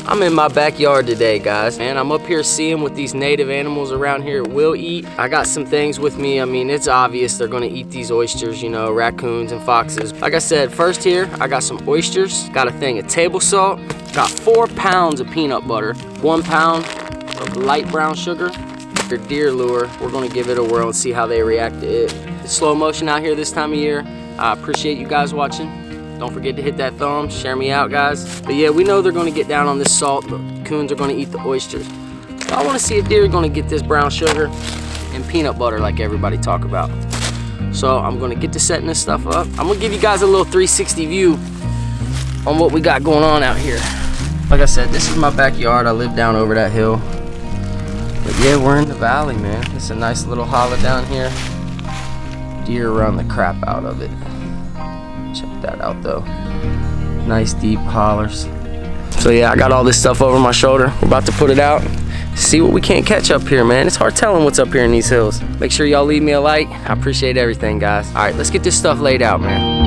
I'm in my backyard today, guys, and I'm up here seeing what these native animals around here will eat. I got some things with me. I mean, it's obvious they're gonna eat these oysters, you know, raccoons and foxes. Like I said, first here, I got some oysters, got a thing of table salt, got 4 pounds of peanut butter, 1 pound of light brown sugar, their deer lure. We're gonna give it a whirl and see how they react to it. It's slow motion out here this time of year. I appreciate you guys watching. Don't forget to hit that thumb, share me out, guys. But yeah, we know they're gonna get down on this salt. The coons are gonna eat the oysters. So I wanna see if deer are gonna get this brown sugar and peanut butter like everybody talk about. So I'm gonna get to setting this stuff up. I'm gonna give you guys a little 360 view on what we got going on out here. Like I said, this is my backyard. I live down over that hill. But yeah, we're in the valley, man. It's a nice little hollow down here. Deer run the crap out of it. Check that out though. Nice deep hollers. So yeah, I got all this stuff over my shoulder. We're about to put it out. See what we can't catch up here, man. It's hard telling what's up here in these hills. Make sure y'all leave me a like. I appreciate everything, guys. All right, let's get this stuff laid out, man.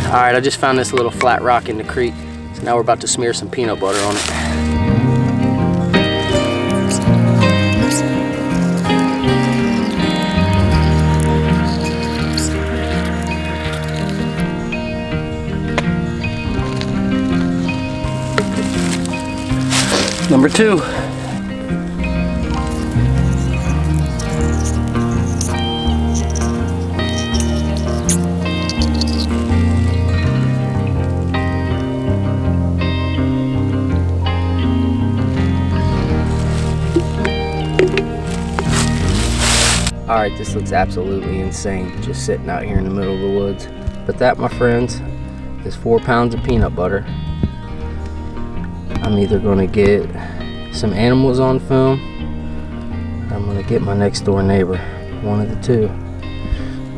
Alright, I just found this little flat rock in the creek. So now we're about to smear some peanut butter on it. Number 2. Alright, this looks absolutely insane, just sitting out here in the middle of the woods. But that, my friends, is 4 pounds of peanut butter. I'm either going to get some animals on film, or I'm going to get my next door neighbor. One of the two.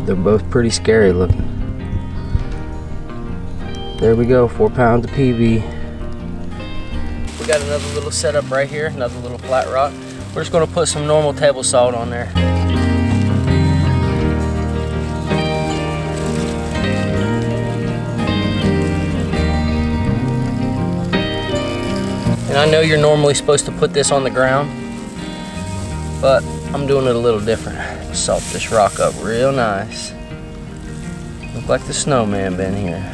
They're both pretty scary looking. There we go, 4 pounds of PB. We got another little setup right here, another little flat rock. We're just going to put some normal table salt on there. And I know you're normally supposed to put this on the ground, but I'm doing it a little different. Salt this rock up real nice. Look like the snowman been here.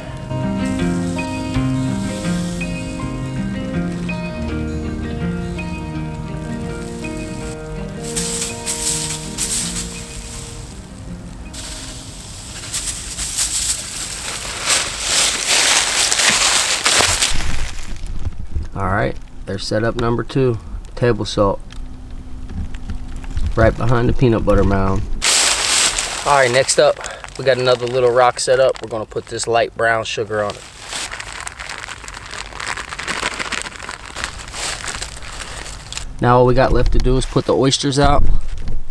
Alright, there's setup number 2, table salt. Right behind the peanut butter mound. Alright, next up, we got another little rock set up. We're going to put this light brown sugar on it. Now all we got left to do is put the oysters out,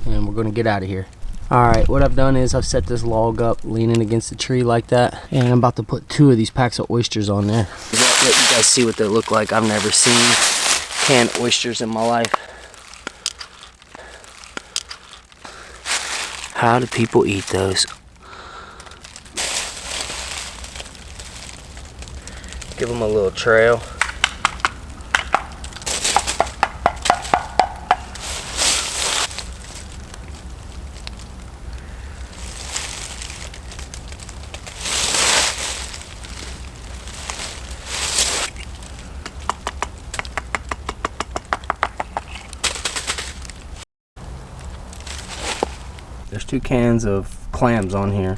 and we're going to get out of here. Alright, what I've done is I've set this log up leaning against the tree like that, and I'm about to put 2 of these packs of oysters on there. Let you guys see what they look like. I've never seen canned oysters in my life. How do people eat those? Give them a little trail. There's 2 cans of clams on here.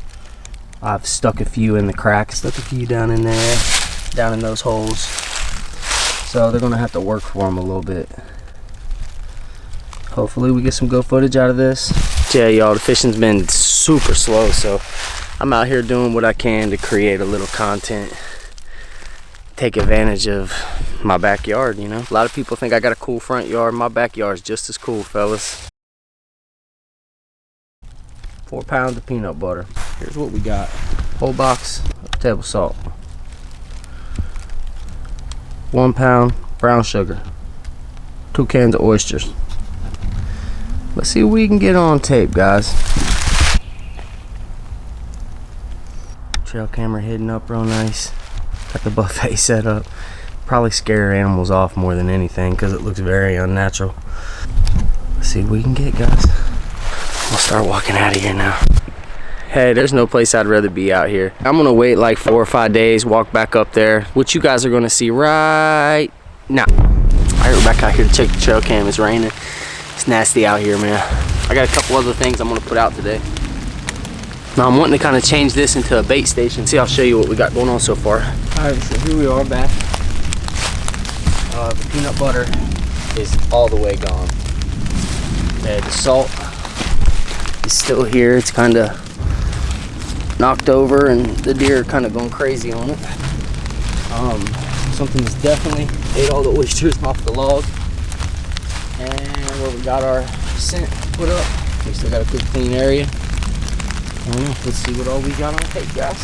I've stuck a few in the cracks, stuck a few down in there, down in those holes. So they're gonna have to work for them a little bit. Hopefully we get some good footage out of this. Yeah, y'all, the fishing's been super slow, so I'm out here doing what I can to create a little content. Take advantage of my backyard, you know. A lot of people think I got a cool front yard. My backyard's just as cool, fellas. 4 pounds of peanut butter. Here's what we got. Whole box of table salt. 1 pound brown sugar. 2 cans of oysters. Let's see what we can get on tape, guys. Trail camera hidden up real nice. Got the buffet set up. Probably scare animals off more than anything because it looks very unnatural. Let's see what we can get, guys. We'll start walking out of here now. Hey, there's no place I'd rather be out here. I'm gonna wait like 4 or 5 days, walk back up there, which you guys are gonna see right now. Alright, we're back out here to check the trail cam. It's raining. It's nasty out here, man. I got a couple other things I'm gonna put out today. Now I'm wanting to kind of change this into a bait station. See, I'll show you what we got going on so far. Alright, so here we are back. The peanut butter is all the way gone. The salt is still here. It's kind of knocked over and the deer are kind of going crazy on it. Something's definitely ate all the oysters off the log. And where we got our scent put up, we still got a good clean area. Let's see what all we got on tape, guys.